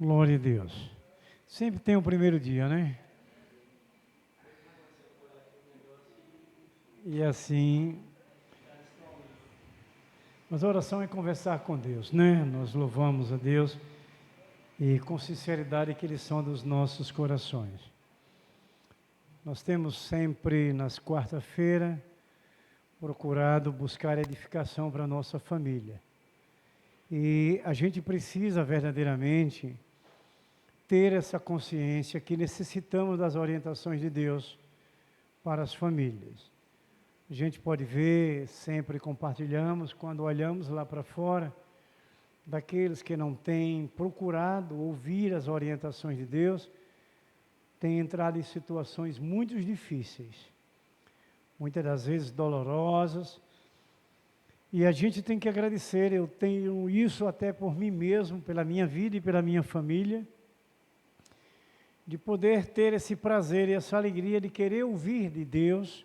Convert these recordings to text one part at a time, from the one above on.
Glória a Deus. Sempre tem o primeiro dia, né? E assim, mas a oração é conversar com Deus, né? Nós louvamos a Deus e com sinceridade que Ele sonda os nossos corações. Nós temos sempre, nas quarta-feiras, procurado buscar edificação para a nossa família. E a gente precisa verdadeiramente ter essa consciência que necessitamos das orientações de Deus para as famílias. A gente pode ver, sempre compartilhamos, quando olhamos lá para fora, daqueles que não têm procurado ouvir as orientações de Deus, têm entrado em situações muito difíceis, muitas das vezes dolorosas, e a gente tem que agradecer. Eu tenho isso até por mim mesmo, pela minha vida e pela minha família, de poder ter esse prazer e essa alegria de querer ouvir de Deus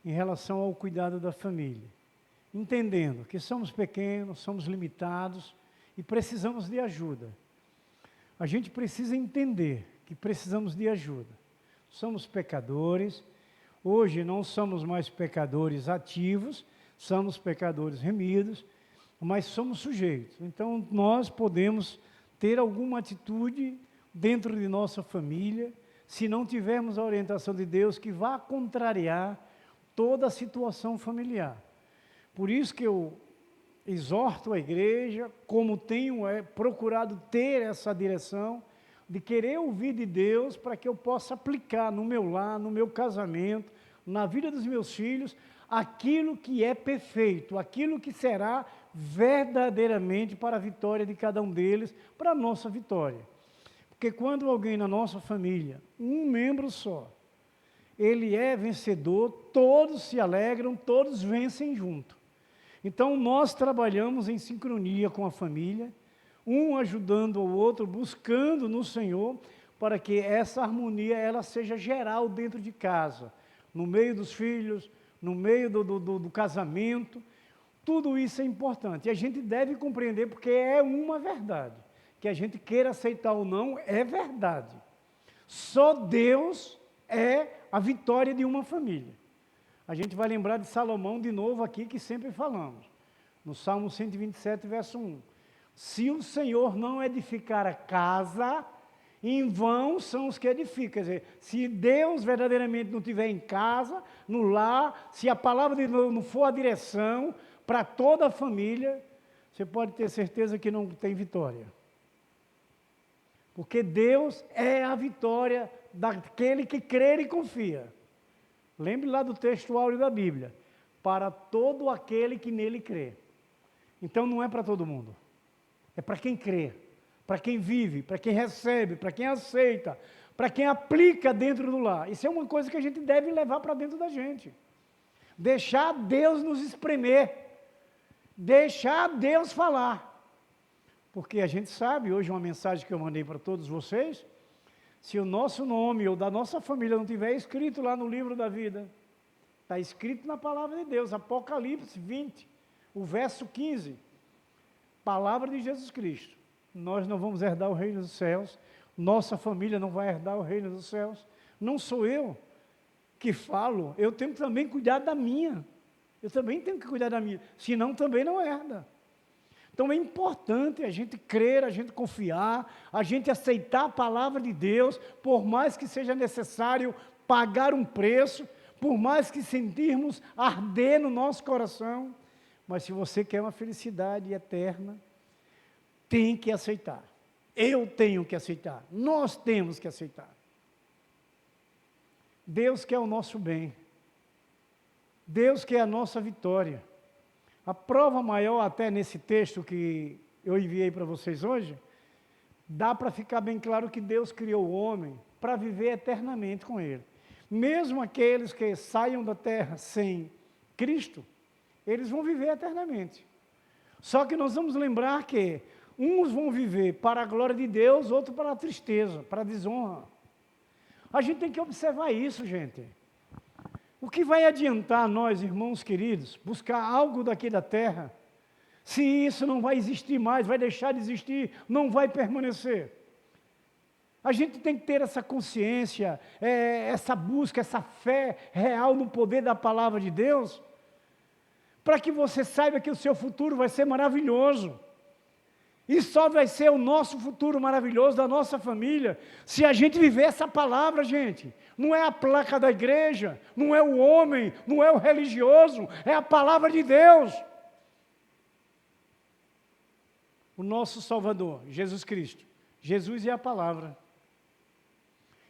em relação ao cuidado da família, entendendo que somos pequenos, somos limitados e precisamos de ajuda. A gente precisa entender que precisamos de ajuda. Somos pecadores, hoje não somos mais pecadores ativos, somos pecadores remidos, mas somos sujeitos. Então nós podemos ter alguma atitude dentro de nossa família, se não tivermos a orientação de Deus que vá contrariar toda a situação familiar. Por isso que eu exorto a igreja, como tenho procurado ter essa direção, de querer ouvir de Deus para que eu possa aplicar no meu lar, no meu casamento, na vida dos meus filhos, aquilo que é perfeito, aquilo que será verdadeiramente para a vitória de cada um deles, para a nossa vitória. Porque quando alguém na nossa família, um membro só, ele é vencedor, todos se alegram, todos vencem junto. Então nós trabalhamos em sincronia com a família, um ajudando o outro, buscando no Senhor, para que essa harmonia ela seja geral dentro de casa, no meio dos filhos, no meio do casamento. Tudo isso é importante, e a gente deve compreender, porque é uma verdade, que a gente queira aceitar ou não, é verdade. Só Deus é a vitória de uma família. A gente vai lembrar de Salomão de novo aqui, que sempre falamos, no Salmo 127, verso 1. Se o Senhor não edificar a casa, em vão são os que edificam. Quer dizer, se Deus verdadeiramente não estiver em casa, no lar, se a palavra de Deus não for a direção para toda a família, você pode ter certeza que não tem vitória. Porque Deus é a vitória daquele que crê e confia. Lembre lá do texto áureo da Bíblia, para todo aquele que nele crê. Então não é para todo mundo, é para quem crê, para quem vive, para quem recebe, para quem aceita, para quem aplica dentro do lar. Isso é uma coisa que a gente deve levar para dentro da gente. Deixar Deus nos espremer, deixar Deus falar. Porque a gente sabe, hoje uma mensagem que eu mandei para todos vocês, se o nosso nome ou da nossa família não estiver escrito lá no livro da vida, está escrito na palavra de Deus, Apocalipse 20, o verso 15, palavra de Jesus Cristo. Nós não vamos herdar o reino dos céus, nossa família não vai herdar o reino dos céus. Não sou eu que falo, eu tenho que também cuidar da minha. Eu também tenho que cuidar da minha, senão também não herda. Então é importante a gente crer, a gente confiar, a gente aceitar a palavra de Deus, por mais que seja necessário pagar um preço, por mais que sentirmos arder no nosso coração, mas se você quer uma felicidade eterna, tem que aceitar. Eu tenho que aceitar, nós temos que aceitar. Deus quer o nosso bem, Deus quer a nossa vitória. A prova maior, até nesse texto que eu enviei para vocês hoje, dá para ficar bem claro que Deus criou o homem para viver eternamente com Ele. Mesmo aqueles que saiam da terra sem Cristo, eles vão viver eternamente. Só que nós vamos lembrar que uns vão viver para a glória de Deus, outros para a tristeza, para a desonra. A gente tem que observar isso, gente. O que vai adiantar nós, irmãos queridos, buscar algo daqui da terra, se isso não vai existir mais, vai deixar de existir, não vai permanecer? A gente tem que ter essa consciência, essa busca, essa fé real no poder da palavra de Deus, para que você saiba que o seu futuro vai ser maravilhoso. E só vai ser o nosso futuro maravilhoso, da nossa família, se a gente viver essa palavra, gente. Não é a placa da igreja, não é o homem, não é o religioso, é a palavra de Deus. O nosso Salvador, Jesus Cristo. Jesus é a palavra.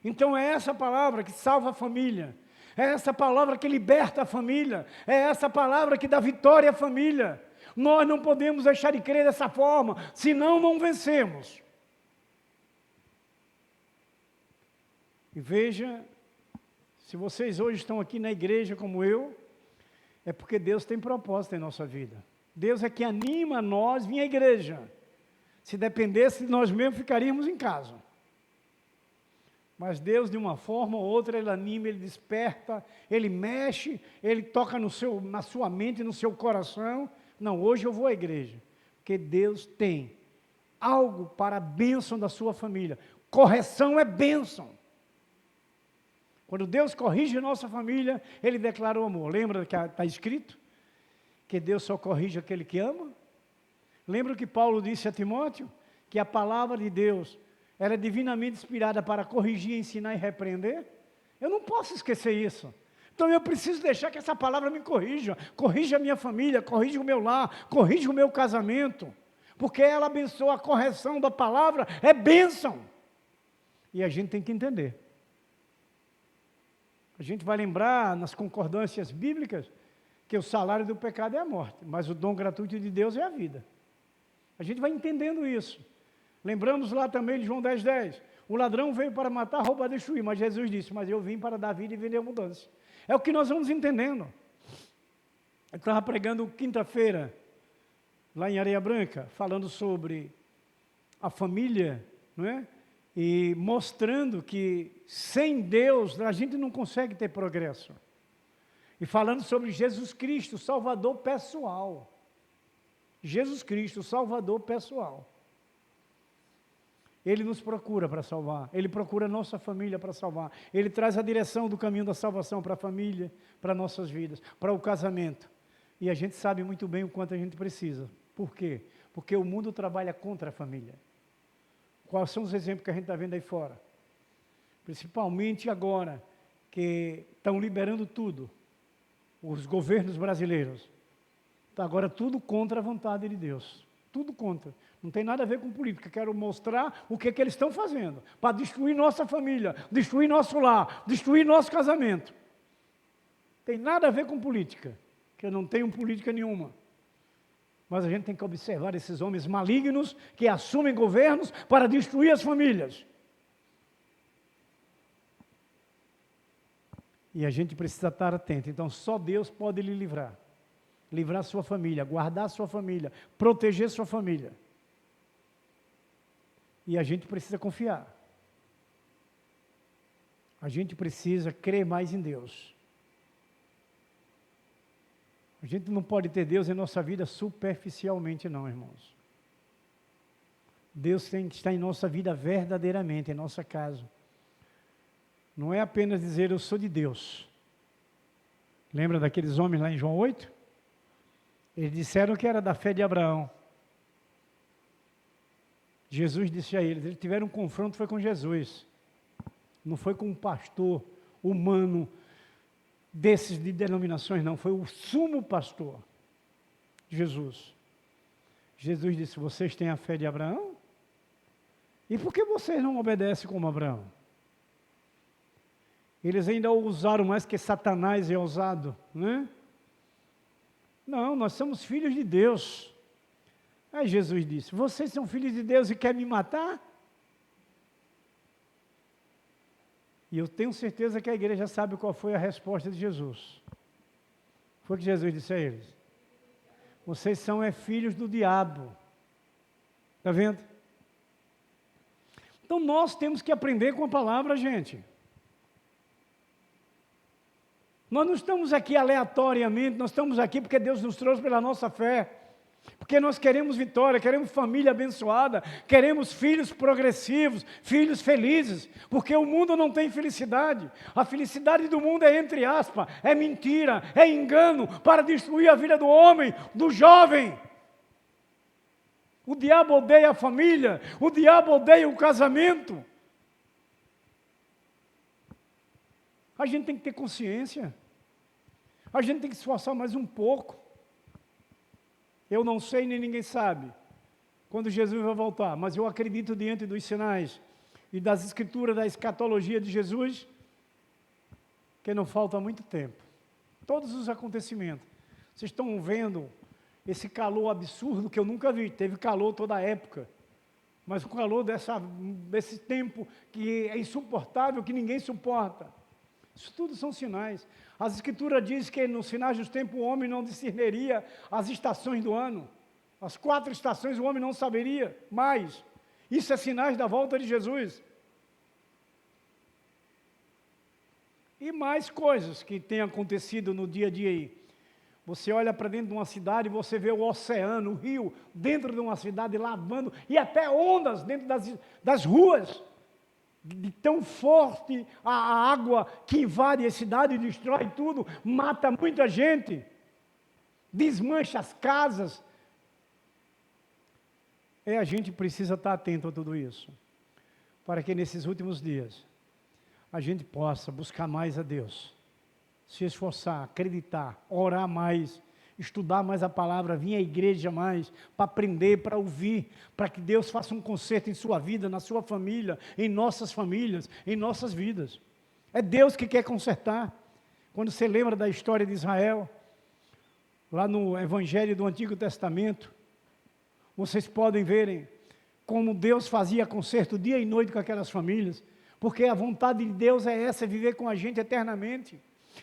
Então é essa palavra que salva a família. É essa palavra que liberta a família. É essa palavra que dá vitória à família. Nós não podemos deixar de crer dessa forma, senão não vencemos. E veja, se vocês hoje estão aqui na igreja como eu, é porque Deus tem propósito em nossa vida. Deus é que anima nós a vir à igreja. Se dependesse de nós mesmos, ficaríamos em casa. Mas Deus, de uma forma ou outra, Ele anima, Ele desperta, Ele mexe, Ele toca na sua mente, no seu coração. Não, hoje eu vou à igreja, porque Deus tem algo para a bênção da sua família. Correção é bênção. Quando Deus corrige nossa família, Ele declara o amor. Lembra que está escrito? Que Deus só corrige aquele que ama? Lembra o que Paulo disse a Timóteo? Que a palavra de Deus era divinamente inspirada para corrigir, ensinar e repreender? Eu não posso esquecer isso. Então eu preciso deixar que essa palavra me corrija. Corrija a minha família, corrija o meu lar, corrija o meu casamento. Porque ela abençoa, a correção da palavra é bênção. E a gente tem que entender. A gente vai lembrar nas concordâncias bíblicas que o salário do pecado é a morte, mas o dom gratuito de Deus é a vida. A gente vai entendendo isso. Lembramos lá também de João 10:10. O ladrão veio para matar, roubar, destruir, mas Jesus disse, mas eu vim para dar vida e vender abundância. É o que nós vamos entendendo. Eu estava pregando quinta-feira, lá em Areia Branca, falando sobre a família, não é? E mostrando que sem Deus a gente não consegue ter progresso. E falando sobre Jesus Cristo, o Salvador pessoal. Jesus Cristo, o Salvador pessoal. Ele nos procura para salvar, Ele procura a nossa família para salvar, Ele traz a direção do caminho da salvação para a família, para nossas vidas, para o casamento. E a gente sabe muito bem o quanto a gente precisa. Por quê? Porque o mundo trabalha contra a família. Quais são os exemplos que a gente está vendo aí fora? Principalmente agora, que estão liberando tudo, os governos brasileiros. Está agora tudo contra a vontade de Deus. Tudo contra. Não tem nada a ver com política. Quero mostrar o que eles estão fazendo para destruir nossa família, destruir nosso lar, destruir nosso casamento. Tem nada a ver com política, que eu não tenho política nenhuma. Mas a gente tem que observar esses homens malignos que assumem governos para destruir as famílias. E a gente precisa estar atento. Então, só Deus pode lhe livrar. Livrar sua família, guardar sua família, proteger sua família. E a gente precisa confiar. A gente precisa crer mais em Deus. A gente não pode ter Deus em nossa vida superficialmente não, irmãos. Deus tem que estar em nossa vida verdadeiramente, em nossa casa. Não é apenas dizer eu sou de Deus. Lembra daqueles homens lá em João 8? Eles disseram que era da fé de Abraão. Jesus disse a eles tiveram um confronto, foi com Jesus. Não foi com um pastor humano desses de denominações, não. Foi o sumo pastor, Jesus. Jesus disse, vocês têm a fé de Abraão? E por que vocês não obedecem como Abraão? Eles ainda ousaram mais que Satanás é ousado, né? Não, nós somos filhos de Deus. Aí Jesus disse, vocês são filhos de Deus e querem me matar? E eu tenho certeza que a igreja sabe qual foi a resposta de Jesus. Foi o que Jesus disse a eles. Vocês são filhos do diabo. Está vendo? Então nós temos que aprender com a palavra, gente. Nós não estamos aqui aleatoriamente, nós estamos aqui porque Deus nos trouxe pela nossa fé. Porque nós queremos vitória, queremos família abençoada, queremos filhos progressivos, filhos felizes, porque o mundo não tem felicidade. A felicidade do mundo é, entre aspas, é mentira, é engano para destruir a vida do homem, do jovem. O diabo odeia a família, o diabo odeia o casamento. A gente tem que ter consciência, a gente tem que se esforçar mais um pouco. Eu não sei, nem ninguém sabe quando Jesus vai voltar, mas eu acredito diante dos sinais e das escrituras da escatologia de Jesus, que não falta muito tempo. Todos os acontecimentos. Vocês estão vendo esse calor absurdo que eu nunca vi. Teve calor toda a época, mas o calor desse tempo que é insuportável, que ninguém suporta. Isso tudo são sinais. As escrituras dizem que nos sinais dos tempos o homem não discerniria as estações do ano. As 4 estações o homem não saberia mais. Isso é sinais da volta de Jesus. E mais coisas que têm acontecido no dia a dia aí. Você olha para dentro de uma cidade e você vê o oceano, o rio, dentro de uma cidade lavando, e até ondas dentro das ruas. De tão forte a água que invade a cidade e destrói tudo, mata muita gente, desmancha as casas. A gente precisa estar atento a tudo isso, para que nesses últimos dias a gente possa buscar mais a Deus, se esforçar, acreditar, orar mais, estudar mais a palavra, vir à igreja mais, para aprender, para ouvir, para que Deus faça um conserto em sua vida, na sua família, em nossas famílias, em nossas vidas. É Deus que quer consertar. Quando você lembra da história de Israel, lá no Evangelho do Antigo Testamento, vocês podem verem como Deus fazia conserto dia e noite com aquelas famílias, porque a vontade de Deus é essa, é viver com a gente eternamente.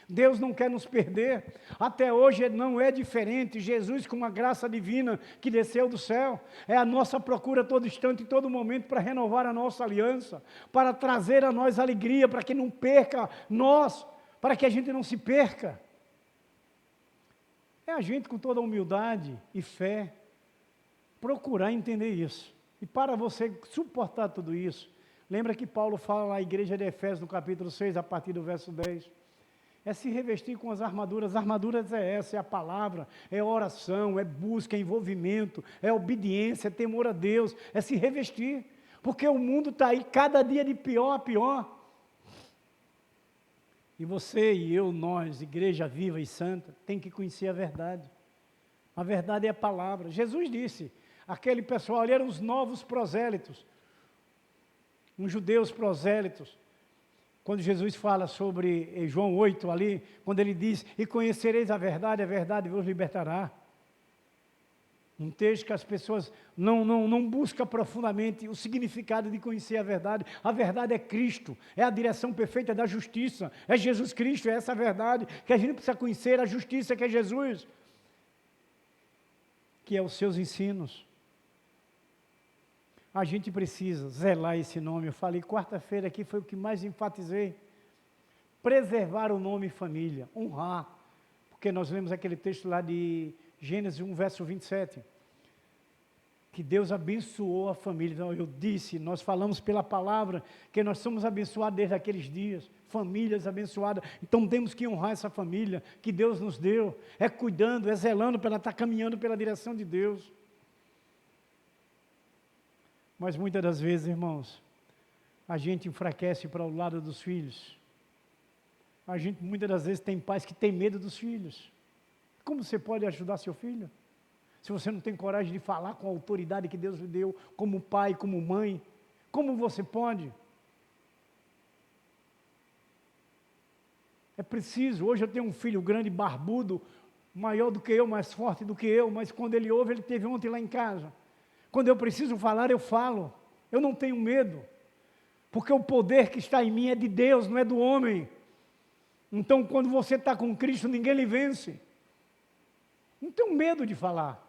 Deus não quer nos perder, até hoje não é diferente. Jesus, com uma graça divina que desceu do céu, é a nossa procura todo instante e todo momento para renovar a nossa aliança, para trazer a nós alegria, para que não perca nós, para que a gente não se perca. É a gente com toda humildade e fé, procurar entender isso. E para você suportar tudo isso, lembra que Paulo fala à igreja de Efésios, no capítulo 6, a partir do verso 10, é se revestir com as armaduras é essa, é a palavra, é oração, é busca, é envolvimento, é obediência, é temor a Deus, é se revestir, porque o mundo está aí cada dia de pior a pior. E você e eu, nós, igreja viva e santa, tem que conhecer a verdade. A verdade é a palavra. Jesus disse, aquele pessoal ali eram os novos prosélitos, uns judeus prosélitos. Quando Jesus fala sobre João 8 ali, quando ele diz, e conhecereis a verdade vos libertará. Um texto que as pessoas não buscam profundamente o significado de conhecer a verdade. A verdade é Cristo, é a direção perfeita da justiça, é Jesus Cristo, é essa verdade que a gente precisa conhecer, a justiça que é Jesus, que é os seus ensinos. A gente precisa zelar esse nome. Eu falei quarta-feira aqui, foi o que mais enfatizei. Preservar o nome família, honrar. Porque nós lemos aquele texto lá de Gênesis 1, verso 27. Que Deus abençoou a família. Então, eu disse, nós falamos pela palavra, que nós somos abençoados desde aqueles dias. Famílias abençoadas. Então temos que honrar essa família que Deus nos deu. É cuidando, é zelando para ela estar caminhando pela direção de Deus. Mas muitas das vezes, irmãos, a gente enfraquece para o lado dos filhos. A gente muitas das vezes tem pais que têm medo dos filhos. Como você pode ajudar seu filho? Se você não tem coragem de falar com a autoridade que Deus lhe deu, como pai, como mãe, como você pode? É preciso, hoje eu tenho um filho grande, barbudo, maior do que eu, mais forte do que eu, mas quando ele ouve, ele teve ontem lá em casa. Quando eu preciso falar, eu falo. Eu não tenho medo. Porque o poder que está em mim é de Deus, não é do homem. Então, quando você está com Cristo, ninguém lhe vence. Não tenho medo de falar.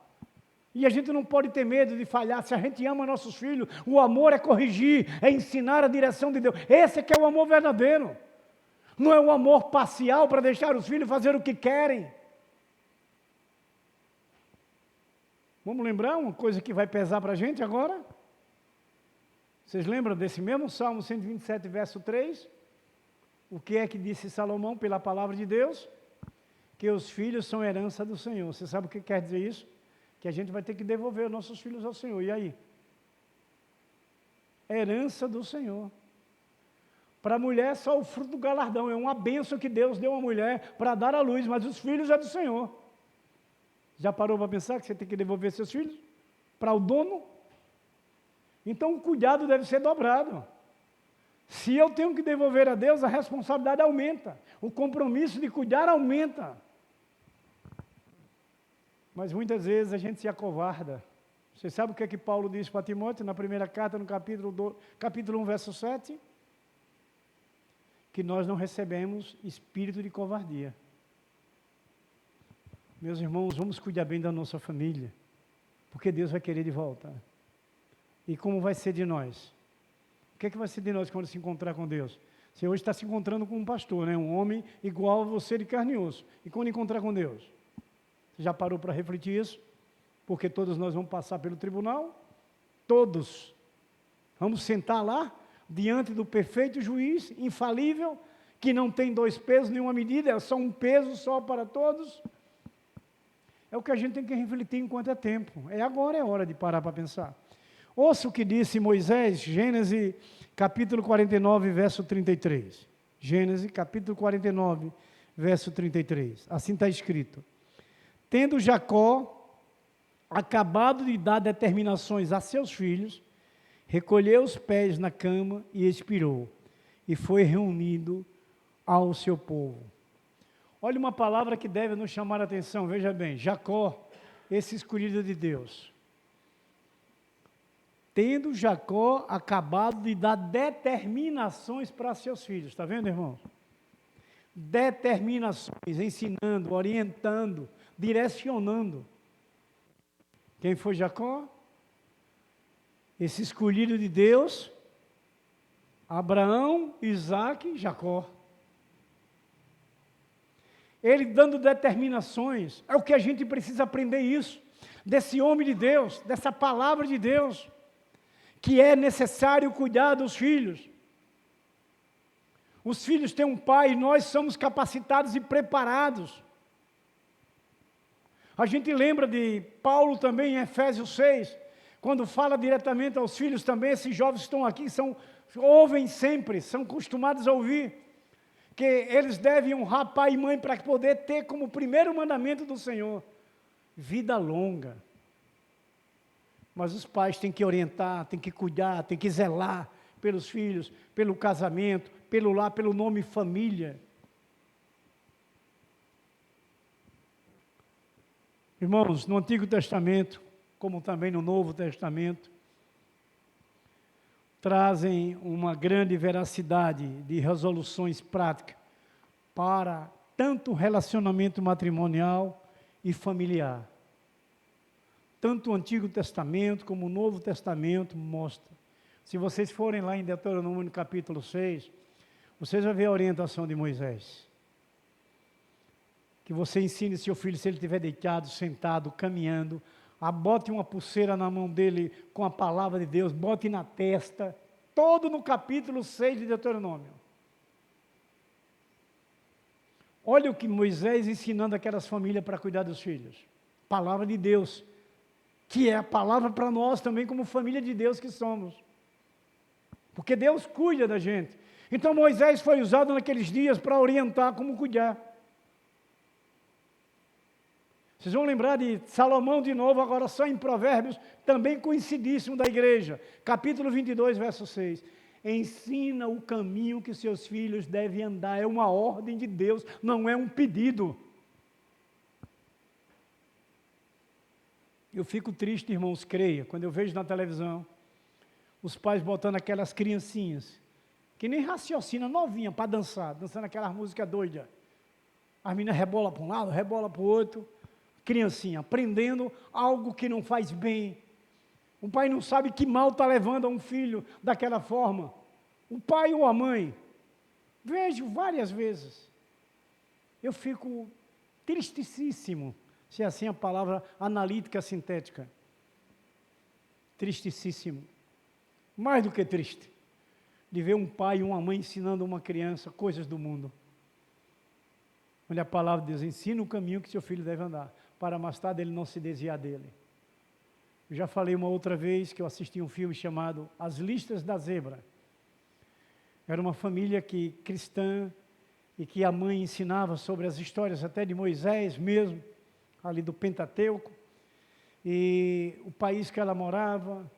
E a gente não pode ter medo de falhar. Se a gente ama nossos filhos, o amor é corrigir, é ensinar a direção de Deus. Esse é que é o amor verdadeiro. Não é o amor parcial para deixar os filhos fazer o que querem. Vamos lembrar uma coisa que vai pesar para a gente agora? Vocês lembram desse mesmo Salmo 127, verso 3? O que é que disse Salomão pela palavra de Deus? Que os filhos são herança do Senhor. Você sabe o que quer dizer isso? Que a gente vai ter que devolver os nossos filhos ao Senhor. E aí? Herança do Senhor. Para a mulher, só o fruto do galardão. É uma bênção que Deus deu à mulher para dar à luz, mas os filhos é do Senhor. Já parou para pensar que você tem que devolver seus filhos para o dono? Então o cuidado deve ser dobrado. Se eu tenho que devolver a Deus, a responsabilidade aumenta. O compromisso de cuidar aumenta. Mas muitas vezes a gente se acovarda. Você sabe o que é que Paulo diz para Timóteo na primeira carta, no capítulo 1, verso 7? Que nós não recebemos espírito de covardia. Meus irmãos, vamos cuidar bem da nossa família, porque Deus vai querer de volta. E como vai ser de nós? O que é que vai ser de nós quando se encontrar com Deus? Você hoje está se encontrando com um pastor, né? Um homem igual a você de carne e osso. E quando encontrar com Deus? Você já parou para refletir isso? Porque todos nós vamos passar pelo tribunal, todos. Vamos sentar lá, diante do perfeito juiz, infalível, que não tem dois pesos, nenhuma medida, é só um peso só para todos. É o que a gente tem que refletir enquanto é tempo. Agora é hora de parar para pensar. Ouça o que disse Moisés, Gênesis capítulo 49, verso 33. Gênesis capítulo 49, verso 33. Assim está escrito. Tendo Jacó acabado de dar determinações a seus filhos, recolheu os pés na cama e expirou, e foi reunido ao seu povo. Olha uma palavra que deve nos chamar a atenção, veja bem, Jacó, esse escolhido de Deus. Tendo Jacó acabado de dar determinações para seus filhos, está vendo, irmãos? Determinações, ensinando, orientando, direcionando. Quem foi Jacó? Esse escolhido de Deus, Abraão, Isaque e Jacó. Ele dando determinações, é o que a gente precisa aprender isso, desse homem de Deus, dessa palavra de Deus, que é necessário cuidar dos filhos. Os filhos têm um pai e nós somos capacitados e preparados. A gente lembra de Paulo também em Efésios 6, quando fala diretamente aos filhos também, esses jovens que estão aqui, ouvem sempre, são acostumados a ouvir, que eles devem honrar pai e mãe para poder ter como primeiro mandamento do Senhor, vida longa. Mas os pais têm que orientar, têm que cuidar, têm que zelar pelos filhos, pelo casamento, pelo lar, pelo nome família. Irmãos, no Antigo Testamento, como também no Novo Testamento, trazem uma grande veracidade de resoluções práticas para tanto relacionamento matrimonial e familiar. Tanto o Antigo Testamento como o Novo Testamento mostra. Se vocês forem lá em Deuteronômio no capítulo 6, vocês vão ver a orientação de Moisés. Que você ensine seu filho, se ele estiver deitado, sentado, caminhando, bote uma pulseira na mão dele com a palavra de Deus, bote na testa, todo no capítulo 6 de Deuteronômio. Olha o que Moisés ensinando aquelas famílias para cuidar dos filhos. Palavra de Deus, que é a palavra para nós também como família de Deus que somos. Porque Deus cuida da gente. Então Moisés foi usado naqueles dias para orientar como cuidar. Vocês vão lembrar de Salomão de novo, agora só em Provérbios, também conhecidíssimo da igreja, capítulo 22, verso 6. Ensina o caminho que seus filhos devem andar, é uma ordem de Deus, não é um pedido. Eu fico triste, irmãos, creia, quando eu vejo na televisão, os pais botando aquelas criancinhas, que nem raciocina, novinha, para dançar, dançando aquelas músicas doidas. As meninas rebolam para um lado, rebolam para o outro. Criancinha, aprendendo algo que não faz bem. O pai não sabe que mal está levando a um filho daquela forma. O pai ou a mãe. Vejo várias vezes. Eu fico tristíssimo, se é assim a palavra analítica sintética. tristíssimo, mais do que triste, de ver um pai e uma mãe ensinando uma criança coisas do mundo. Onde a palavra de Deus ensina o caminho que seu filho deve andar, para mais tarde ele não se desviar dele. Eu já falei uma outra vez que eu assisti um filme chamado As Listas da Zebra. Era uma família cristã, e que a mãe ensinava sobre as histórias até de Moisés mesmo, ali do Pentateuco, e o país que ela morava,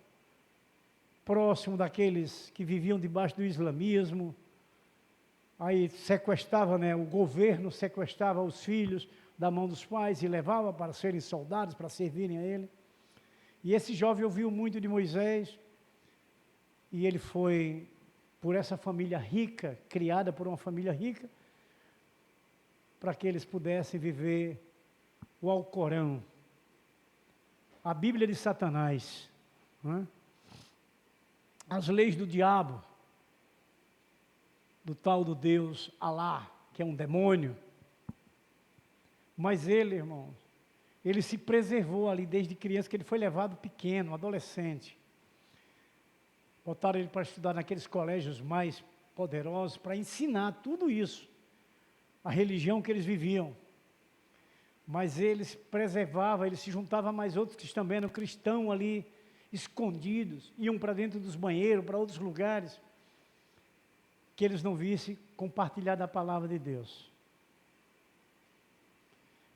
próximo daqueles que viviam debaixo do islamismo. Aí sequestrava, o governo sequestrava os filhos da mão dos pais e levava para serem soldados, para servirem a ele. E esse jovem ouviu muito de Moisés, e ele foi por essa família rica, criada por uma família rica, para que eles pudessem viver o Alcorão, a Bíblia de Satanás, as leis do diabo, do tal do Deus Alá, que é um demônio. Mas ele, irmãos, ele se preservou ali desde criança, que ele foi levado pequeno, adolescente. Botaram ele para estudar naqueles colégios mais poderosos, para ensinar tudo isso, a religião que eles viviam. Mas ele se preservava, ele se juntava a mais outros que também eram cristãos ali, escondidos, iam para dentro dos banheiros, para outros lugares, que eles não vissem compartilhar da palavra de Deus.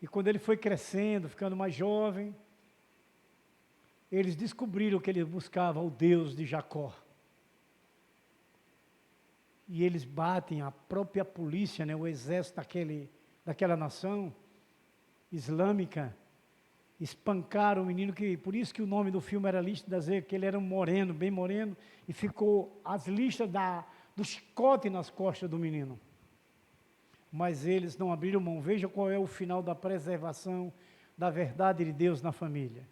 E quando ele foi crescendo, ficando mais jovem, eles descobriram que ele buscava o Deus de Jacó. E eles batem a própria polícia, o exército daquela nação islâmica, espancaram o menino, por isso que o nome do filme era Lista da Zebra, que ele era um moreno, bem moreno, e ficou as listas do chicote nas costas do menino. Mas eles não abriram mão. Veja qual é o final da preservação da verdade de Deus na família.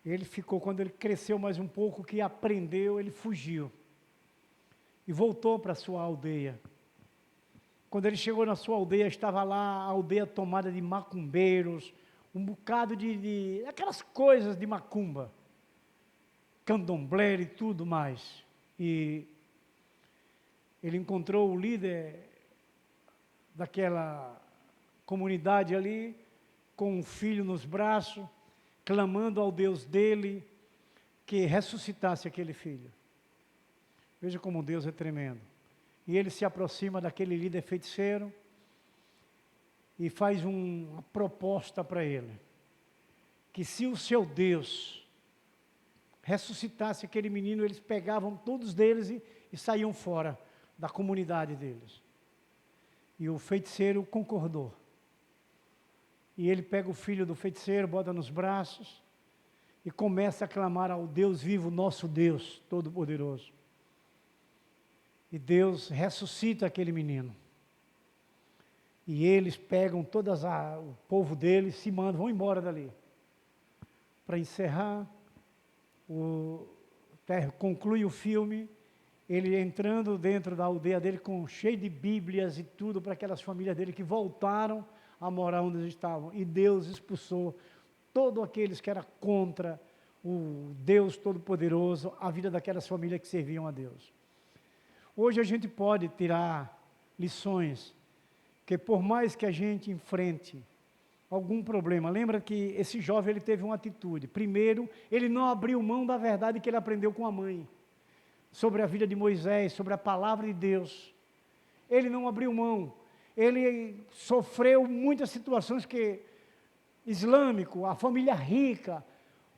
Ele ficou, quando ele cresceu mais um pouco, que aprendeu, ele fugiu. E voltou para a sua aldeia. Quando ele chegou na sua aldeia, estava lá a aldeia tomada de macumbeiros, um bocado de aquelas coisas de macumba, candomblé e tudo mais. E ele encontrou o líder daquela comunidade ali, com um filho nos braços, clamando ao Deus dele, que ressuscitasse aquele filho. Veja como Deus é tremendo. E ele se aproxima daquele líder feiticeiro, e faz uma proposta para ele, que se o seu Deus ressuscitasse aquele menino, eles pegavam todos deles e saíam fora da comunidade deles. E o feiticeiro concordou. E ele pega o filho do feiticeiro, bota nos braços, e começa a clamar ao Deus vivo, nosso Deus Todo-Poderoso. E Deus ressuscita aquele menino. E eles pegam o povo deles, se mandam, vão embora dali. Para encerrar, conclui o filme, ele entrando dentro da aldeia dele, cheio de bíblias e tudo, para aquelas famílias dele que voltaram a morar onde eles estavam. E Deus expulsou todos aqueles que eram contra o Deus Todo-Poderoso, a vida daquelas famílias que serviam a Deus. Hoje a gente pode tirar lições, que por mais que a gente enfrente algum problema, lembra que esse jovem ele teve uma atitude. Primeiro, ele não abriu mão da verdade que ele aprendeu com a mãe, sobre a vida de Moisés, sobre a palavra de Deus. Ele não abriu mão. Ele sofreu muitas situações islâmico, a família rica,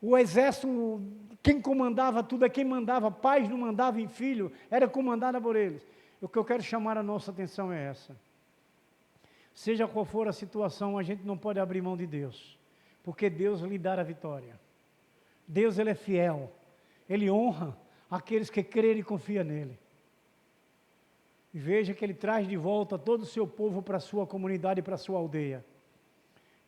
o exército, quem comandava tudo é quem mandava, pais não mandavam em filho, era comandada por eles. O que eu quero chamar a nossa atenção é essa. Seja qual for a situação, a gente não pode abrir mão de Deus, porque Deus lhe dá a vitória. Deus, ele é fiel, ele honra aqueles que creem e confiam nele. E veja que ele traz de volta todo o seu povo para a sua comunidade, para a sua aldeia.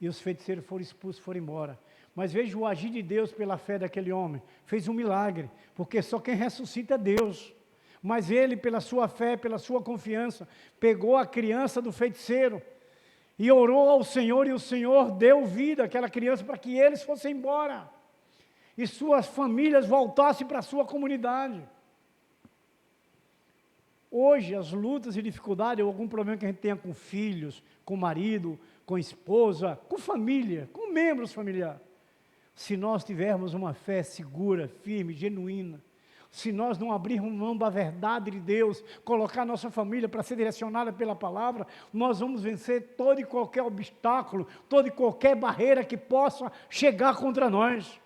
E os feiticeiros foram expulsos, foram embora. Mas veja o agir de Deus pela fé daquele homem. Fez um milagre, porque só quem ressuscita é Deus. Mas ele, pela sua fé, pela sua confiança, pegou a criança do feiticeiro e orou ao Senhor, e o Senhor deu vida àquela criança para que eles fossem embora. e suas famílias voltassem para a sua comunidade. Hoje, as lutas e dificuldades, ou algum problema que a gente tenha com filhos, com marido, com esposa, com família, com membros familiares, se nós tivermos uma fé segura, firme, genuína, se nós não abrirmos mão da verdade de Deus, colocar nossa família para ser direcionada pela palavra, nós vamos vencer todo e qualquer obstáculo, toda e qualquer barreira que possa chegar contra nós.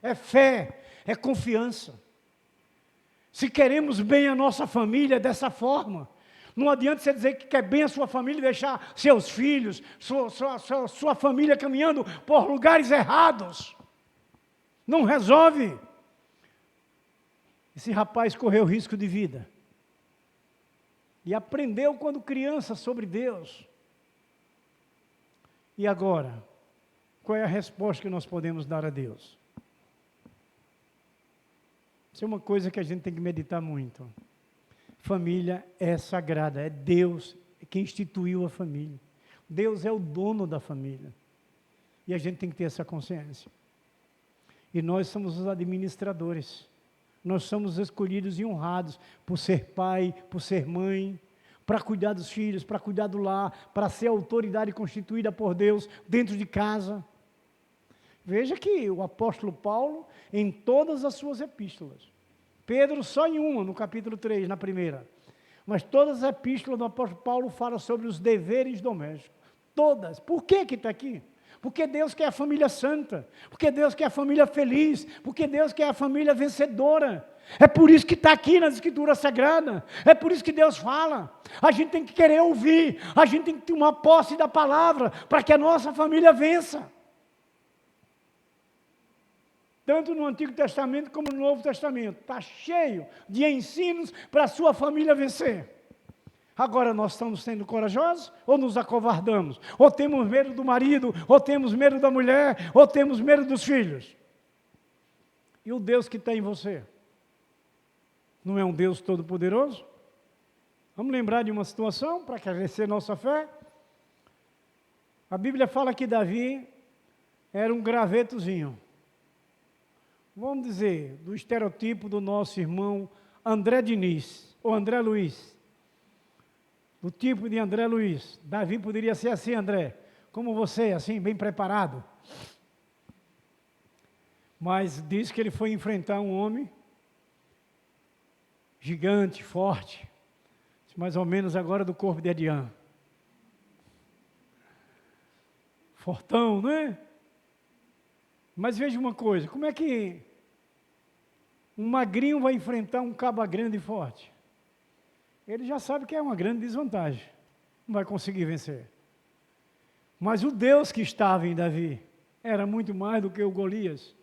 É fé, é confiança. Se queremos bem a nossa família dessa forma, não adianta você dizer que quer bem a sua família e deixar seus filhos, sua família caminhando por lugares errados. Não resolve. Esse rapaz correu risco de vida. E aprendeu quando criança sobre Deus. E agora, qual é a resposta que nós podemos dar a Deus? Isso é uma coisa que a gente tem que meditar muito. Família é sagrada, é Deus quem instituiu a família. Deus é o dono da família. E a gente tem que ter essa consciência. E nós somos os administradores. Nós somos escolhidos e honrados por ser pai, por ser mãe, para cuidar dos filhos, para cuidar do lar, para ser a autoridade constituída por Deus dentro de casa. Veja que o apóstolo Paulo, em todas as suas epístolas, Pedro só em uma, no capítulo 3, na primeira, mas todas as epístolas do apóstolo Paulo falam sobre os deveres domésticos. Todas. Por que está aqui? Porque Deus quer a família santa, porque Deus quer a família feliz, porque Deus quer a família vencedora. É por isso que está aqui nas Escrituras Sagradas, é por isso que Deus fala. A gente tem que querer ouvir, a gente tem que tomar posse da palavra, para que a nossa família vença. Tanto no Antigo Testamento como no Novo Testamento, está cheio de ensinos para a sua família vencer. Agora nós estamos sendo corajosos ou nos acovardamos? Ou temos medo do marido, ou temos medo da mulher, ou temos medo dos filhos? E o Deus que está em você? Não é um Deus todo-poderoso? Vamos lembrar de uma situação para crescer nossa fé? A Bíblia fala que Davi era um gravetozinho. Vamos dizer, do estereotipo do nosso irmão André Diniz, ou André Luiz. Do tipo de André Luiz. Davi poderia ser assim, André, como você, assim, bem preparado. Mas diz que ele foi enfrentar um homem gigante, forte, mais ou menos agora do corpo de Adiã. Fortão, não é? Mas veja uma coisa, como é que um magrinho vai enfrentar um caba grande e forte? Ele já sabe que é uma grande desvantagem, não vai conseguir vencer. Mas o Deus que estava em Davi era muito mais do que o Golias,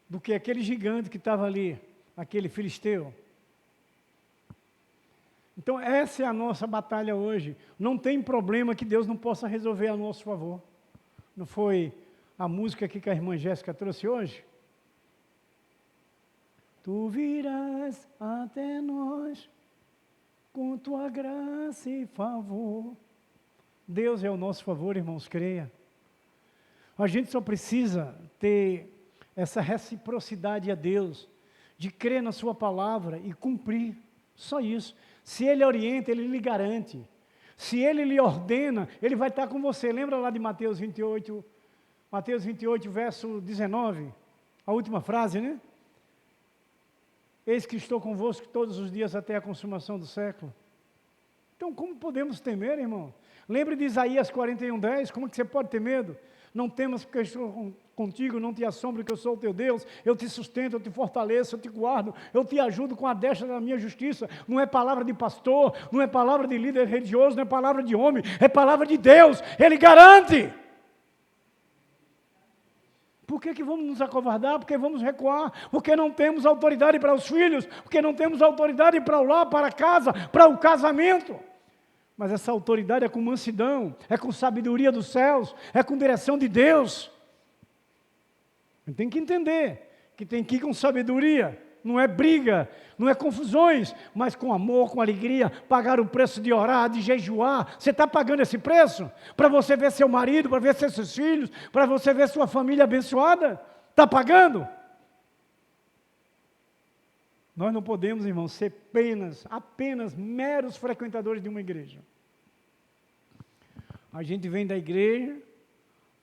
do que aquele gigante que estava ali, aquele filisteu. Então essa é a nossa batalha hoje. Não tem problema que Deus não possa resolver a nosso favor. Não foi a música aqui que a irmã Jéssica trouxe hoje? Tu virás até nós com tua graça e favor. Deus é o nosso favor, irmãos, creia. A gente só precisa ter essa reciprocidade a Deus, de crer na sua palavra e cumprir, só isso. Se Ele orienta, Ele lhe garante. Se Ele lhe ordena, Ele vai estar com você. Lembra lá de Mateus 28, verso 19, a última frase, né? Eis que estou convosco todos os dias até a consumação do século. Então, como podemos temer, irmão? Lembre de Isaías 41:10, como é que você pode ter medo? Não temas porque eu estou contigo, não te assombre que eu sou o teu Deus, eu te sustento, eu te fortaleço, eu te guardo, eu te ajudo com a destra da minha justiça. Não é palavra de pastor, não é palavra de líder religioso, não é palavra de homem, é palavra de Deus, Ele garante. Por que vamos nos acovardar? Porque vamos recuar? Porque não temos autoridade para os filhos? Porque não temos autoridade para o lar, para a casa, para o casamento? Mas essa autoridade é com mansidão, é com sabedoria dos céus, é com direção de Deus. Tem que entender que tem que ir com sabedoria, não é briga, não é confusões, mas com amor, com alegria, pagar o preço de orar, de jejuar. Você está pagando esse preço? Para você ver seu marido, para ver seus filhos, para você ver sua família abençoada? Está pagando? Nós não podemos, irmãos, ser apenas meros frequentadores de uma igreja. A gente vem da igreja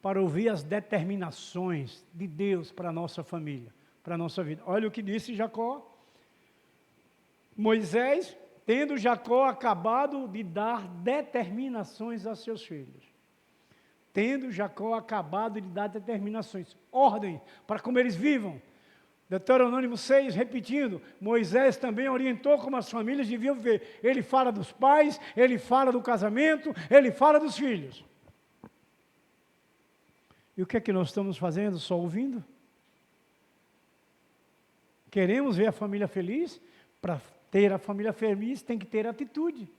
para ouvir as determinações de Deus para a nossa família, para a nossa vida. Olha o que disse Jacó. Moisés, tendo Jacó acabado de dar determinações a seus filhos. Tendo Jacó acabado de dar determinações, ordem para como eles vivam. Deuteronômio 6, repetindo, Moisés também orientou como as famílias deviam viver. Ele fala dos pais, ele fala do casamento, ele fala dos filhos. E o que é que nós estamos fazendo? Só ouvindo? Queremos ver a família feliz? Para ter a família feliz tem que ter atitude.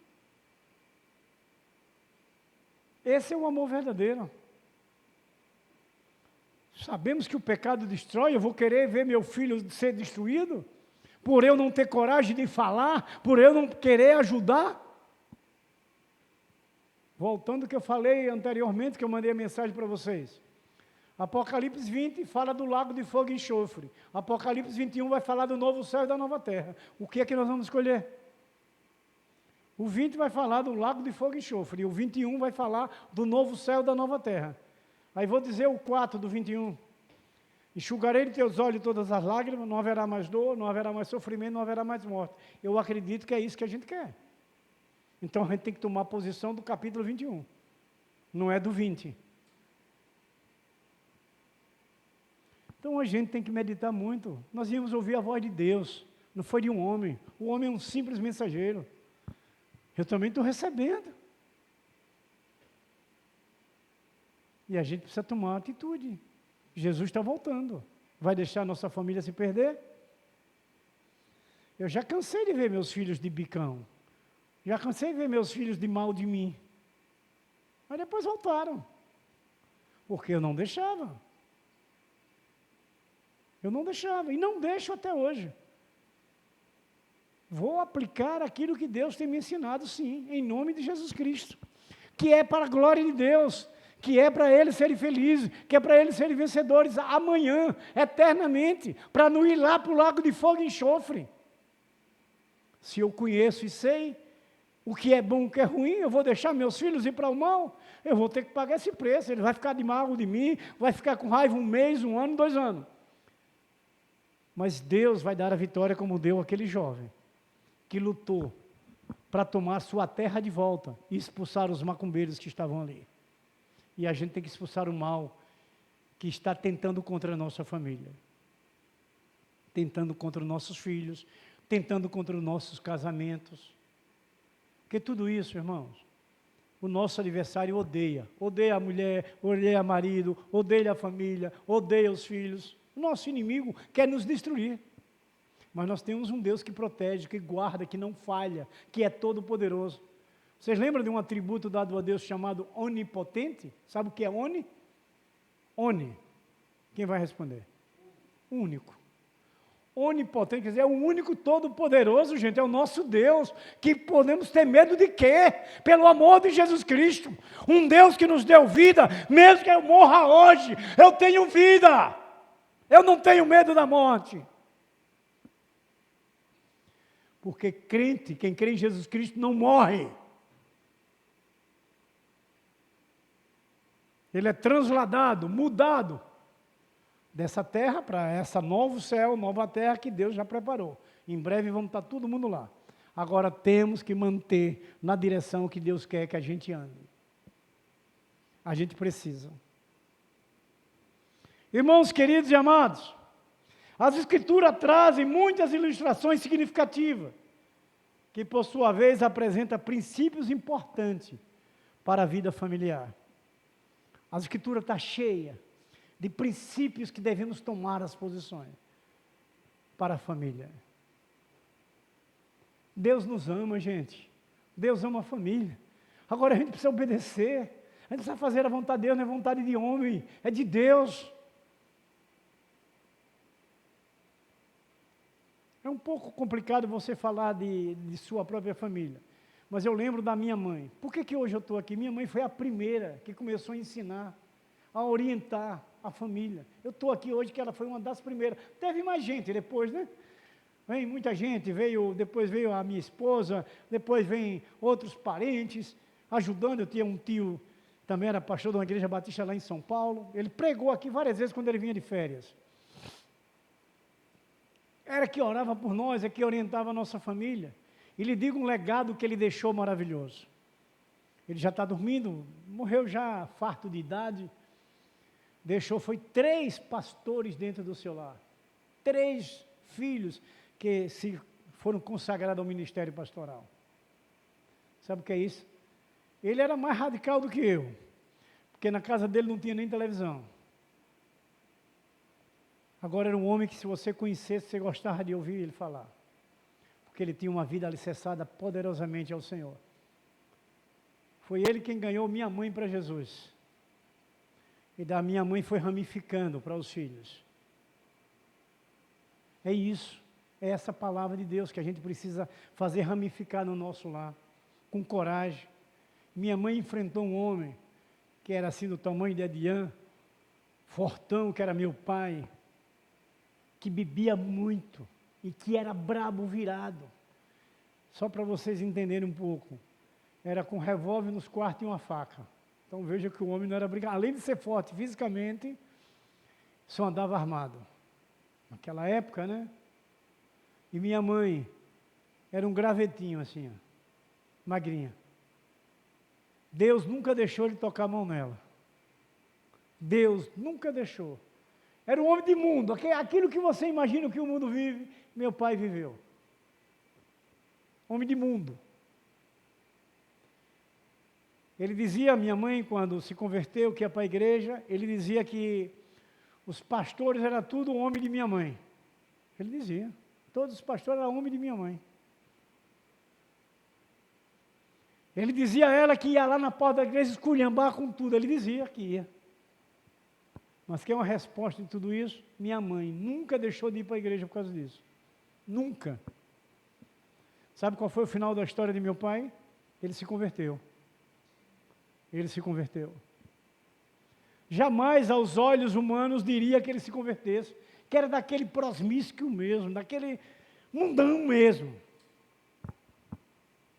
Esse é o amor verdadeiro. Sabemos que o pecado destrói, eu vou querer ver meu filho ser destruído? Por eu não ter coragem de falar, por eu não querer ajudar? Voltando ao que eu falei anteriormente, que eu mandei a mensagem para vocês. Apocalipse 20 fala do lago de fogo e enxofre. Apocalipse 21 vai falar do novo céu e da nova terra. O que é que nós vamos escolher? O 20 vai falar do lago de fogo e enxofre. E o 21 vai falar do novo céu e da nova terra. Aí vou dizer o 4 do 21. Enxugarei de teus olhos todas as lágrimas, não haverá mais dor, não haverá mais sofrimento, não haverá mais morte. Eu acredito que é isso que a gente quer. Então a gente tem que tomar posição do capítulo 21. Não é do 20. Então a gente tem que meditar muito. Nós íamos ouvir a voz de Deus, não foi de um homem. O homem é um simples mensageiro. Eu também estou recebendo. E a gente precisa tomar uma atitude. Jesus está voltando. Vai deixar a nossa família se perder? Eu já cansei de ver meus filhos de bicão. Já cansei de ver meus filhos de mal de mim. Mas depois voltaram. Porque eu não deixava. Eu não deixava. E não deixo até hoje. Vou aplicar aquilo que Deus tem me ensinado, sim, em nome de Jesus Cristo. Que é para a glória de Deus. Que é para eles serem felizes, que é para eles serem vencedores amanhã, eternamente, para não ir lá para o lago de fogo e enxofre. Se eu conheço e sei o que é bom e o que é ruim, eu vou deixar meus filhos ir para o mal, eu vou ter que pagar esse preço, ele vai ficar de mal de mim, vai ficar com raiva 1 mês, 1 ano, 2 anos. Mas Deus vai dar a vitória como deu aquele jovem, que lutou para tomar sua terra de volta e expulsar os macumbeiros que estavam ali. E a gente tem que expulsar o mal que está tentando contra a nossa família. Tentando contra os nossos filhos, tentando contra os nossos casamentos. Porque tudo isso, irmãos, o nosso adversário odeia. Odeia a mulher, odeia o marido, odeia a família, odeia os filhos. O nosso inimigo quer nos destruir. Mas nós temos um Deus que protege, que guarda, que não falha, que é todo poderoso. Vocês lembram de um atributo dado a Deus chamado onipotente? Sabe o que é oni? Oni. Quem vai responder? Único. Onipotente, quer dizer, é o único todo-poderoso, gente, é o nosso Deus, que podemos ter medo de quê? Pelo amor de Jesus Cristo. Um Deus que nos deu vida, mesmo que eu morra hoje, eu tenho vida. Eu não tenho medo da morte. Porque crente, quem crê em Jesus Cristo não morre. Ele é transladado, mudado dessa terra para essa novo céu, nova terra que Deus já preparou. Em breve vamos estar todo mundo lá. Agora temos que manter na direção que Deus quer que a gente ande. A gente precisa. Irmãos queridos e amados, as Escrituras trazem muitas ilustrações significativas, que por sua vez apresentam princípios importantes para a vida familiar. A Escritura está cheia de princípios que devemos tomar as posições para a família. Deus nos ama, gente. Deus ama a família. Agora a gente precisa obedecer. A gente precisa fazer a vontade de Deus, não é vontade de homem, é de Deus. É um pouco complicado você falar de sua própria família. Mas eu lembro da minha mãe. Por que hoje eu estou aqui? Minha mãe foi a primeira que começou a ensinar, a orientar a família. Eu estou aqui hoje que ela foi uma das primeiras. Teve mais gente depois, né? Vem muita gente, depois veio a minha esposa, depois vem outros parentes ajudando. Eu tinha um tio, também era pastor de uma igreja batista lá em São Paulo. Ele pregou aqui várias vezes quando ele vinha de férias. Era que orava por nós, é que orientava a nossa família. E lhe digo um legado que ele deixou maravilhoso. Ele já está dormindo, morreu já farto de idade. Foi 3 pastores dentro do seu lar. 3 filhos que se foram consagrados ao ministério pastoral. Sabe o que é isso? Ele era mais radical do que eu, porque na casa dele não tinha nem televisão. Agora era um homem que, se você conhecesse, você gostava de ouvir ele falar, porque ele tinha uma vida alicerçada poderosamente ao Senhor. Foi ele quem ganhou minha mãe para Jesus, e da minha mãe foi ramificando para os filhos. É isso, é essa palavra de Deus que a gente precisa fazer ramificar no nosso lar, com coragem. Minha mãe enfrentou um homem que era assim do tamanho de Edian, fortão, que era meu pai, que bebia muito e que era brabo virado. Só para vocês entenderem um pouco, era com revólver nos quartos e uma faca. Então veja que o homem não era brincalhão. Além de ser forte fisicamente, só andava armado. Naquela época, né? E minha mãe era um gravetinho assim, ó, magrinha. Deus nunca deixou ele tocar a mão nela. Deus nunca deixou. Era um homem de mundo, aquilo que você imagina que o mundo vive, meu pai viveu. Homem de mundo. Ele dizia, minha mãe, quando se converteu, que ia para a igreja, ele dizia que os pastores eram tudo homem de minha mãe. Ele dizia, todos os pastores eram homem de minha mãe. Ele dizia a ela que ia lá na porta da igreja esculhambar com tudo. Ele dizia que ia. Mas quer uma resposta de tudo isso? Minha mãe nunca deixou de ir para a igreja por causa disso. Nunca. Sabe qual foi o final da história de meu pai? Ele se converteu. Ele se converteu. Jamais aos olhos humanos diria que ele se convertesse, que era daquele prosmíscuo mesmo, daquele mundão mesmo.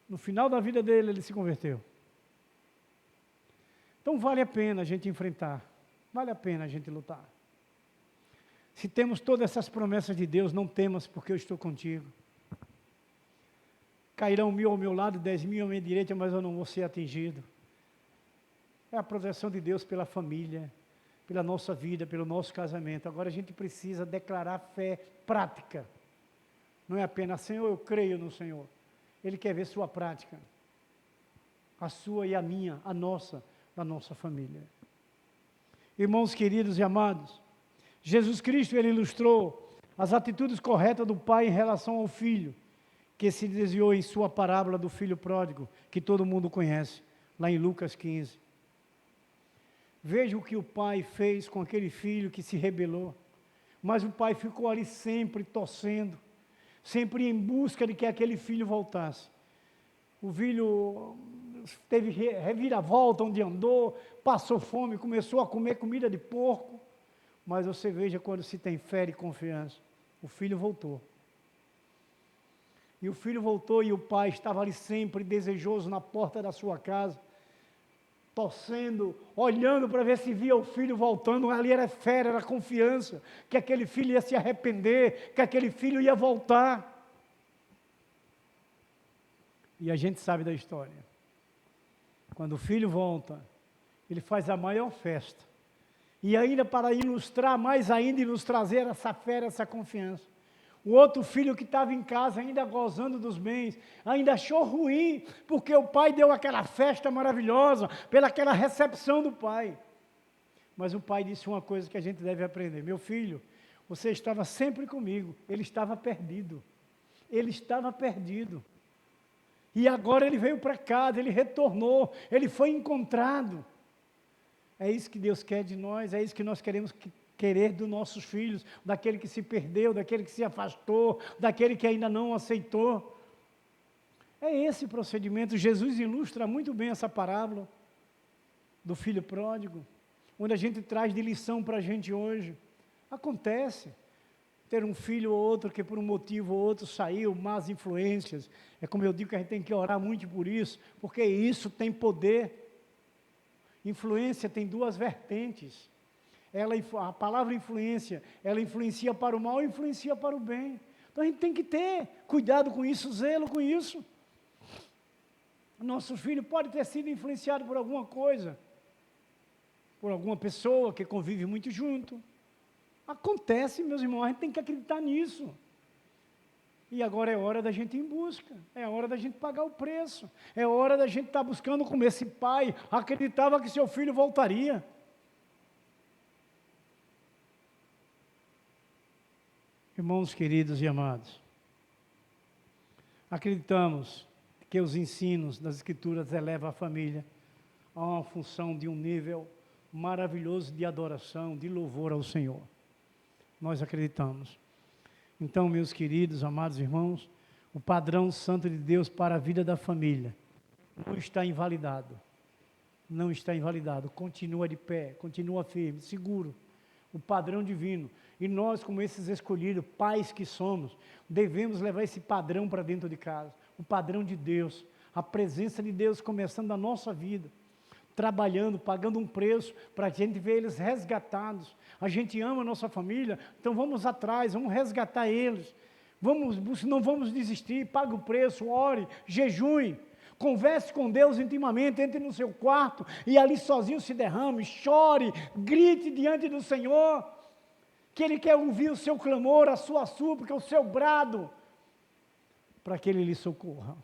No final da vida dele, ele se converteu. Então vale a pena a gente enfrentar, vale a pena a gente lutar. Se temos todas essas promessas de Deus, não temas, porque eu estou contigo. Cairão 1000 ao meu lado, 10.000 à minha direita, mas eu não vou ser atingido. É a proteção de Deus pela família, pela nossa vida, pelo nosso casamento. Agora a gente precisa declarar fé prática. Não é apenas, Senhor, eu creio no Senhor. Ele quer ver sua prática. A sua e a minha, a nossa, da nossa família. Irmãos queridos e amados, Jesus Cristo, ele ilustrou as atitudes corretas do pai em relação ao filho, que se desviou em sua parábola do filho pródigo, que todo mundo conhece, lá em Lucas 15. Veja o que o pai fez com aquele filho que se rebelou, mas o pai ficou ali sempre torcendo, sempre em busca de que aquele filho voltasse. O filho teve reviravolta onde andou, passou fome, começou a comer comida de porco, mas você veja quando se tem fé e confiança, o filho voltou. E o filho voltou e o pai estava ali sempre desejoso na porta da sua casa, torcendo, olhando para ver se via o filho voltando. Ali era fé, era confiança, que aquele filho ia se arrepender, que aquele filho ia voltar. E a gente sabe da história. Quando o filho volta, ele faz a maior festa. E ainda para ilustrar mais ainda e nos trazer essa fé, essa confiança. O outro filho que estava em casa, ainda gozando dos bens, ainda achou ruim, porque o pai deu aquela festa maravilhosa, pelaquela recepção do pai. Mas o pai disse uma coisa que a gente deve aprender: meu filho, você estava sempre comigo. Ele estava perdido. Ele estava perdido. E agora ele veio para casa, ele retornou, ele foi encontrado. É isso que Deus quer de nós, é isso que nós queremos querer dos nossos filhos, daquele que se perdeu, daquele que se afastou, daquele que ainda não aceitou. É esse procedimento. Jesus ilustra muito bem essa parábola do filho pródigo, onde a gente traz de lição para a gente hoje. Acontece, ter um filho ou outro que por um motivo ou outro saiu, más influências. É como eu digo que a gente tem que orar muito por isso, porque isso tem poder. Influência tem duas vertentes. A palavra influência, ela influencia para o mal e influencia para o bem. Então a gente tem que ter cuidado com isso, zelo com isso. Nosso filho pode ter sido influenciado por alguma coisa, por alguma pessoa que convive muito junto. Acontece, meus irmãos, a gente tem que acreditar nisso. E agora é hora da gente ir em busca, é hora da gente pagar o preço, é hora da gente estar buscando como esse pai acreditava que seu filho voltaria. Irmãos queridos e amados, acreditamos que os ensinos das Escrituras elevam a família a uma função de um nível maravilhoso de adoração, de louvor ao Senhor. Nós acreditamos. Então, meus queridos, amados irmãos, o padrão santo de Deus para a vida da família não está invalidado. Não está invalidado. Continua de pé, continua firme, seguro. O padrão divino. E nós, como esses escolhidos, pais que somos, devemos levar esse padrão para dentro de casa. O padrão de Deus, a presença de Deus começando na nossa vida, trabalhando, pagando um preço para a gente ver eles resgatados. A gente ama a nossa família, então vamos atrás, vamos resgatar eles. Não vamos desistir, pague o preço, ore, jejue. Converse com Deus intimamente, entre no seu quarto e ali sozinho se derrame, chore, grite diante do Senhor, que Ele quer ouvir o seu clamor, a sua súplica, o seu brado, para que Ele lhe socorra.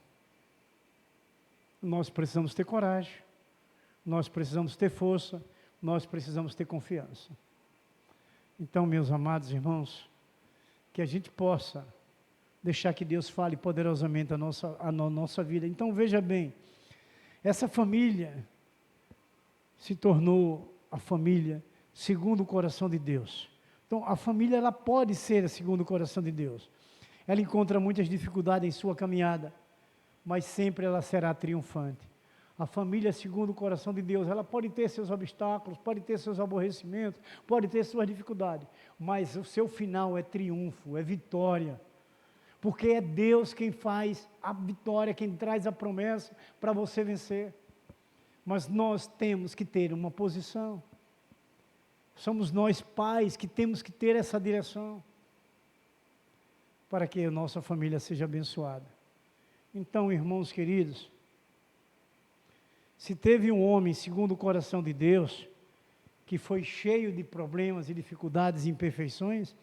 Nós precisamos ter coragem, nós precisamos ter força, nós precisamos ter confiança. Então, meus amados irmãos, que a gente possa deixar que Deus fale poderosamente a nossa vida. Então, veja bem, essa família se tornou a família segundo o coração de Deus. Então, a família, ela pode ser segundo o coração de Deus. Ela encontra muitas dificuldades em sua caminhada, mas sempre ela será triunfante. A família segundo o coração de Deus, ela pode ter seus obstáculos, pode ter seus aborrecimentos, pode ter suas dificuldades, mas o seu final é triunfo, é vitória. Porque é Deus quem faz a vitória, quem traz a promessa para você vencer. Mas nós temos que ter uma posição. Somos nós pais que temos que ter essa direção para que a nossa família seja abençoada. Então, irmãos queridos, se teve um homem segundo o coração de Deus, que foi cheio de problemas e dificuldades e imperfeições,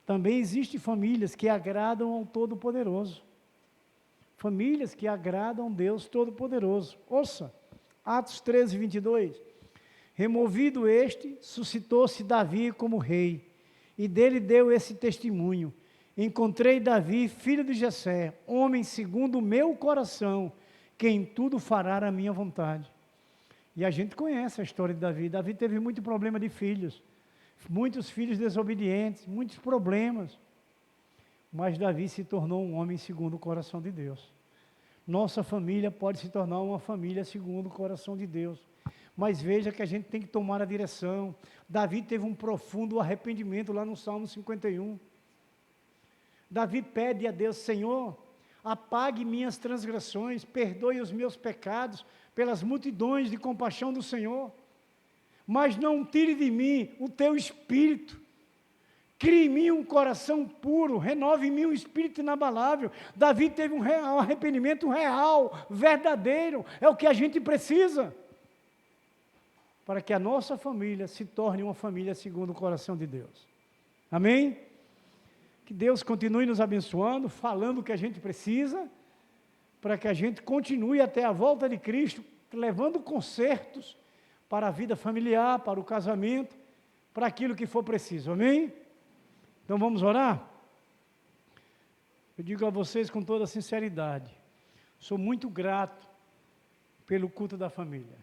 também existem famílias que agradam ao Todo-Poderoso. Famílias que agradam a Deus Todo-Poderoso. Ouça, Atos 13, 22. Removido este, suscitou-se Davi como rei, e dele deu esse testemunho. Encontrei Davi, filho de Jessé, homem segundo o meu coração, que em tudo fará a minha vontade. E a gente conhece a história de Davi. Davi teve muito problema de filhos. Muitos filhos desobedientes, muitos problemas. Mas Davi se tornou um homem segundo o coração de Deus. Nossa família pode se tornar uma família segundo o coração de Deus. Mas veja que a gente tem que tomar a direção. Davi teve um profundo arrependimento lá no Salmo 51. Davi pede a Deus: Senhor, apague minhas transgressões, perdoe os meus pecados pelas multidões de compaixão do Senhor. Mas não tire de mim o teu espírito. Crie em mim um coração puro, renove em mim um espírito inabalável. Davi teve um arrependimento real, verdadeiro, é o que a gente precisa, para que a nossa família se torne uma família segundo o coração de Deus. Amém? Que Deus continue nos abençoando, falando o que a gente precisa, para que a gente continue até a volta de Cristo, levando consertos para a vida familiar, para o casamento, para aquilo que for preciso, amém? Então vamos orar? Eu digo a vocês com toda sinceridade, sou muito grato pelo culto da família,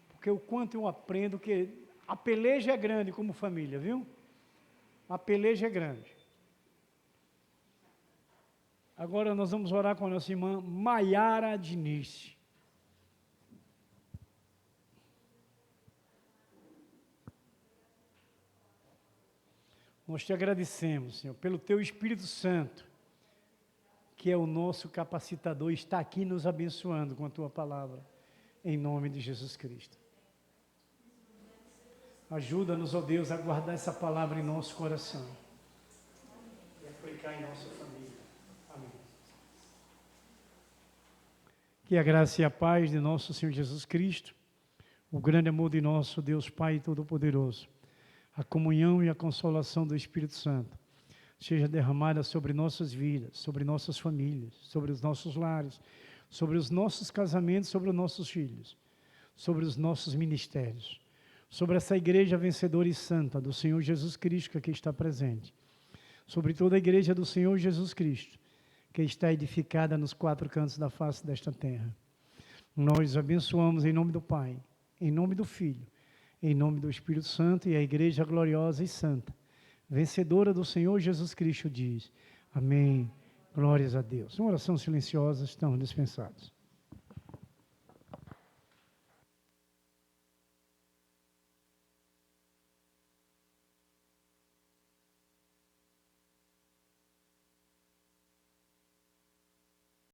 porque o quanto eu aprendo que a peleja é grande como família, viu? A peleja é grande. Agora nós vamos orar com a nossa irmã Maiara Diniz. Nós te agradecemos, Senhor, pelo Teu Espírito Santo, que é o nosso capacitador, está aqui nos abençoando com a Tua palavra, em nome de Jesus Cristo. Ajuda-nos, ó Deus, a guardar essa palavra em nosso coração e aplicar em nossa família. Amém. Que a graça e a paz de nosso Senhor Jesus Cristo, o grande amor de nosso Deus Pai Todo-Poderoso, a comunhão e a consolação do Espírito Santo, seja derramada sobre nossas vidas, sobre nossas famílias, sobre os nossos lares, sobre os nossos casamentos, sobre os nossos filhos, sobre os nossos ministérios, sobre essa igreja vencedora e santa do Senhor Jesus Cristo que aqui está presente, sobre toda a igreja do Senhor Jesus Cristo, que está edificada nos 4 cantos da face desta terra. Nós abençoamos em nome do Pai, em nome do Filho, em nome do Espírito Santo, e a igreja gloriosa e santa, vencedora do Senhor Jesus Cristo diz, amém, glórias a Deus. Uma oração silenciosa, estamos dispensados.